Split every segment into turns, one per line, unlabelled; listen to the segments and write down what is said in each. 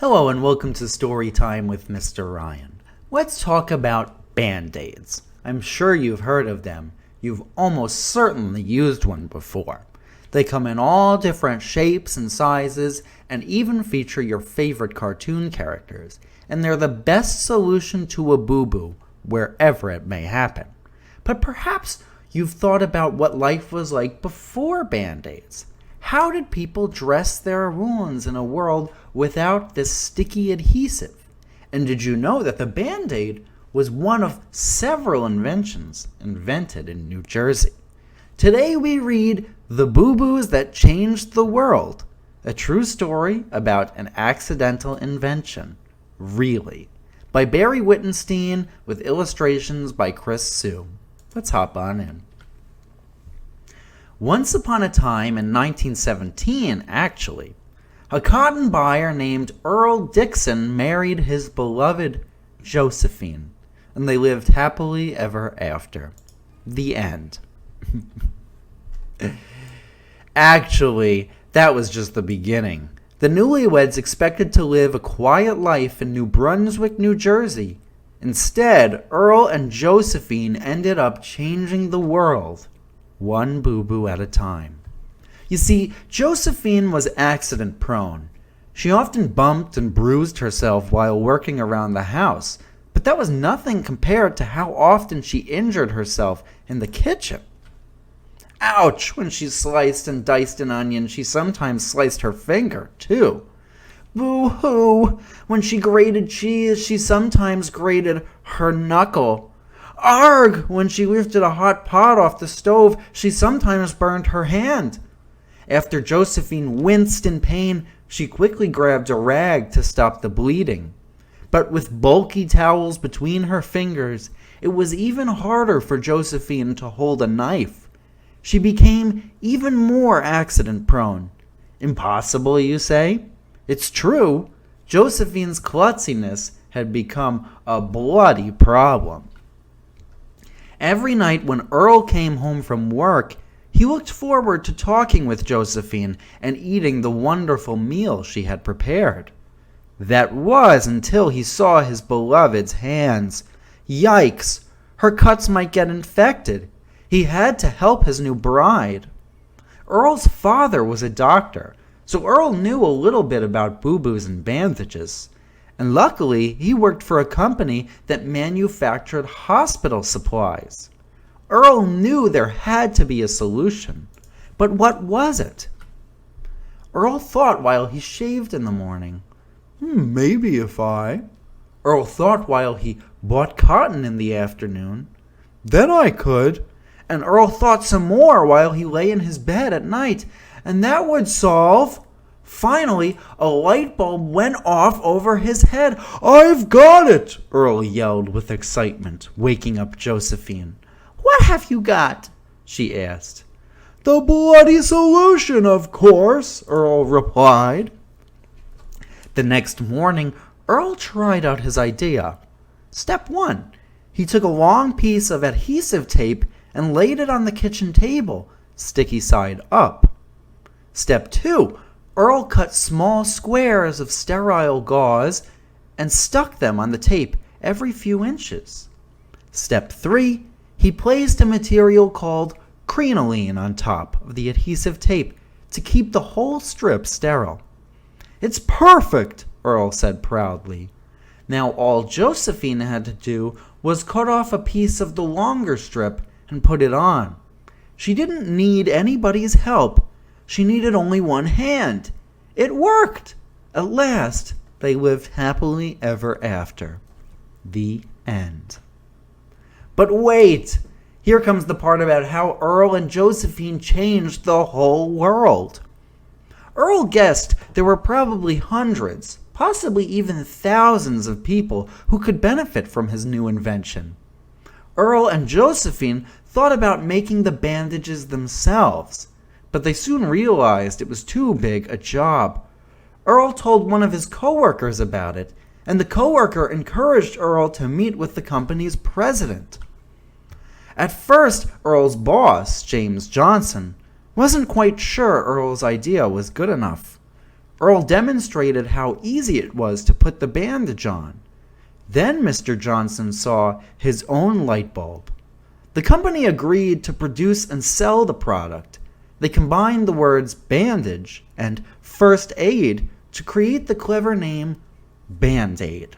Hello and welcome to Story Time with Mr. Ryan. Let's talk about Band-Aids. I'm sure you've heard of them. You've almost certainly used one before. They come in all different shapes and sizes and even feature your favorite cartoon characters. And they're the best solution to a boo-boo, wherever it may happen. But perhaps you've thought about what life was like before Band-Aids. How did people dress their wounds in a world without this sticky adhesive? And did you know that the Band-Aid was one of several inventions invented in New Jersey? Today we read The Boo-Boos That Changed the World, a true story about an accidental invention. Really. By Barry Wittenstein with illustrations by Chris Sue. Let's hop on in. Once upon a time in 1917, actually, a cotton buyer named Earle Dickson married his beloved Josephine, and they lived happily ever after. The end. Actually, that was just the beginning. The newlyweds expected to live a quiet life in New Brunswick, New Jersey. Instead, Earle and Josephine ended up changing the world, one boo-boo at a time. You see, Josephine was accident-prone. She often bumped and bruised herself while working around the house, but that was nothing compared to how often she injured herself in the kitchen. Ouch! When she sliced and diced an onion, she sometimes sliced her finger, too. Boo-hoo! When she grated cheese, she sometimes grated her knuckle. Arg! When she lifted a hot pot off the stove, she sometimes burned her hand. After Josephine winced in pain, she quickly grabbed a rag to stop the bleeding. But with bulky towels between her fingers, it was even harder for Josephine to hold a knife. She became even more accident-prone. Impossible, you say? It's true. Josephine's klutziness had become a bloody problem. Every night when Earle came home from work, he looked forward to talking with Josephine and eating the wonderful meal she had prepared. That was until he saw his beloved's hands. Yikes! Her cuts might get infected. He had to help his new bride. Earle's father was a doctor, so Earle knew a little bit about boo-boos and bandages. And luckily, he worked for a company that manufactured hospital supplies. Earle knew there had to be a solution. But what was it? Earle thought while he shaved in the morning. Maybe if I... Earle thought while he bought cotton in the afternoon. Then I could. And Earle thought some more while he lay in his bed at night. And that would solve... Finally, a light bulb went off over his head. "I've got it!" Earle yelled with excitement, waking up Josephine. "What have you got?" she asked. "The bloody solution, of course," Earle replied. The next morning, Earle tried out his idea. Step 1. He took a long piece of adhesive tape and laid it on the kitchen table, sticky side up. Step 2. Earle cut small squares of sterile gauze and stuck them on the tape every few inches. Step 3. He placed a material called crinoline on top of the adhesive tape to keep the whole strip sterile. "It's perfect," Earle said proudly. Now all Josephine had to do was cut off a piece of the longer strip and put it on. She didn't need anybody's help. She needed only one hand. It worked! At last, they lived happily ever after. The end. But wait! Here comes the part about how Earle and Josephine changed the whole world. Earle guessed there were probably hundreds, possibly even thousands of people who could benefit from his new invention. Earle and Josephine thought about making the bandages themselves, but they soon realized it was too big a job. Earle told one of his coworkers about it, and the coworker encouraged Earle to meet with the company's president. At first, Earle's boss, James Johnson, wasn't quite sure Earle's idea was good enough. Earle demonstrated how easy it was to put the bandage on. Then Mr. Johnson saw his own light bulb. The company agreed to produce and sell the product. They combined the words bandage and first aid to create the clever name Band-Aid.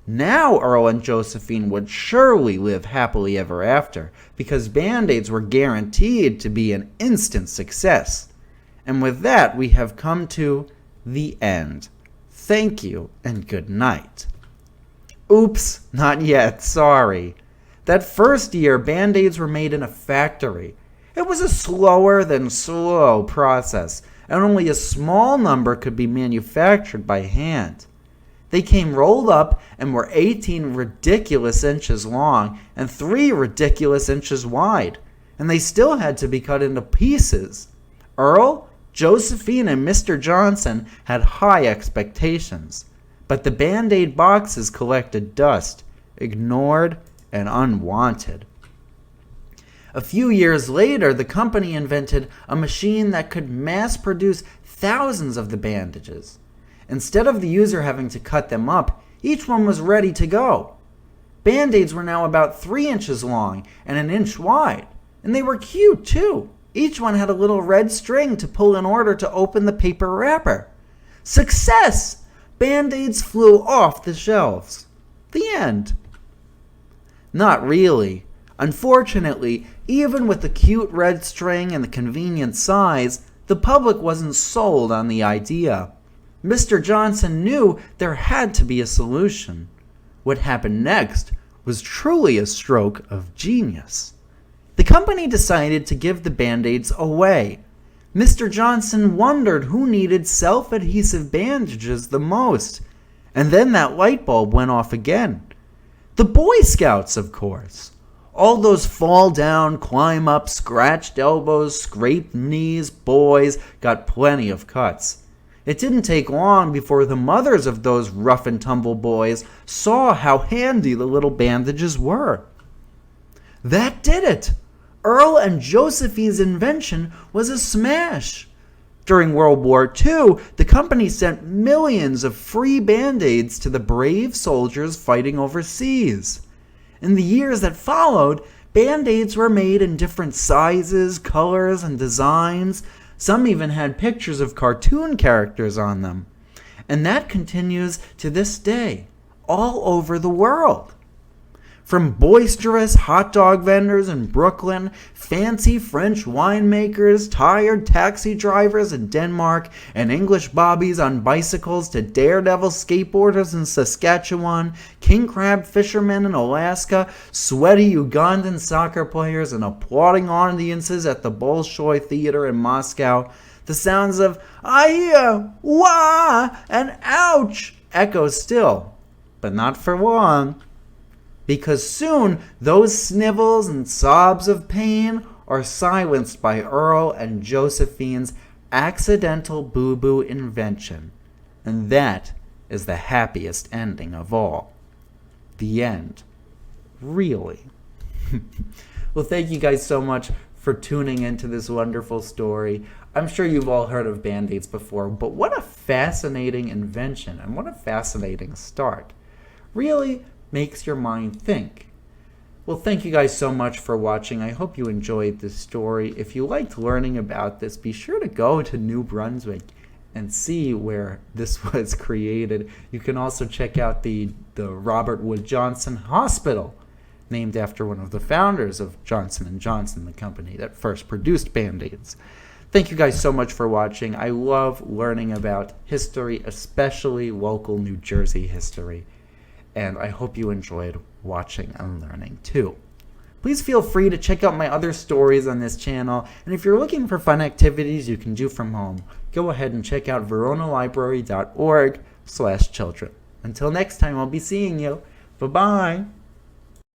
Now Earle and Josephine would surely live happily ever after, because Band-Aids were guaranteed to be an instant success. And with that, we have come to the end. Thank you and good night. Oops, not yet, sorry. That first year, Band-Aids were made in a factory. It was a slower than slow process, and only a small number could be manufactured by hand. They came rolled up and were 18 ridiculous inches long and 3 ridiculous inches wide, and they still had to be cut into pieces. Earle, Josephine, and Mr. Johnson had high expectations, but the Band-Aid boxes collected dust, ignored and unwanted. A few years later, the company invented a machine that could mass produce thousands of the bandages. Instead of the user having to cut them up, each one was ready to go. Band-Aids were now about 3 inches long and 1 inch wide, and they were cute too. Each one had a little red string to pull in order to open the paper wrapper. Success! Band-Aids flew off the shelves. The end. Not really. Unfortunately, even with the cute red string and the convenient size, the public wasn't sold on the idea. Mr. Johnson knew there had to be a solution. What happened next was truly a stroke of genius. The company decided to give the Band-Aids away. Mr. Johnson wondered who needed self-adhesive bandages the most, and then that light bulb went off again. The Boy Scouts, of course. All those fall down, climb up, scratched elbows, scraped knees boys got plenty of cuts. It didn't take long before the mothers of those rough and tumble boys saw how handy the little bandages were. That did it! Earle and Josephine's invention was a smash. During World War II, the company sent millions of free Band-Aids to the brave soldiers fighting overseas. In the years that followed, Band-Aids were made in different sizes, colors, and designs. Some even had pictures of cartoon characters on them. And that continues to this day, all over the world. From boisterous hot dog vendors in Brooklyn, fancy French winemakers, tired taxi drivers in Denmark, and English bobbies on bicycles to daredevil skateboarders in Saskatchewan, king crab fishermen in Alaska, sweaty Ugandan soccer players, and applauding audiences at the Bolshoi Theater in Moscow, the sounds of "Aye, wah," and "ouch" echo still, but not for long. Because soon those snivels and sobs of pain are silenced by Earle and Josephine's accidental boo-boo invention. And that is the happiest ending of all. The end. Really. Well, thank you guys so much for tuning into this wonderful story. I'm sure you've all heard of Band-Aids before, but what a fascinating invention and what a fascinating start. Really makes your mind think. Well, thank you guys so much for watching. I hope you enjoyed this story. If you liked learning about this, be sure to go to New Brunswick and see where this was created. You can also check out the Robert Wood Johnson Hospital, named after one of the founders of Johnson & Johnson, the company that first produced Band-Aids. Thank you guys so much for watching. I love learning about history, especially local New Jersey history. And I hope you enjoyed watching and learning too. Please feel free to check out my other stories on this channel, and if you're looking for fun activities you can do from home, go ahead and check out veronalibrary.org/children. Until next time, I'll be seeing you. Bye-bye.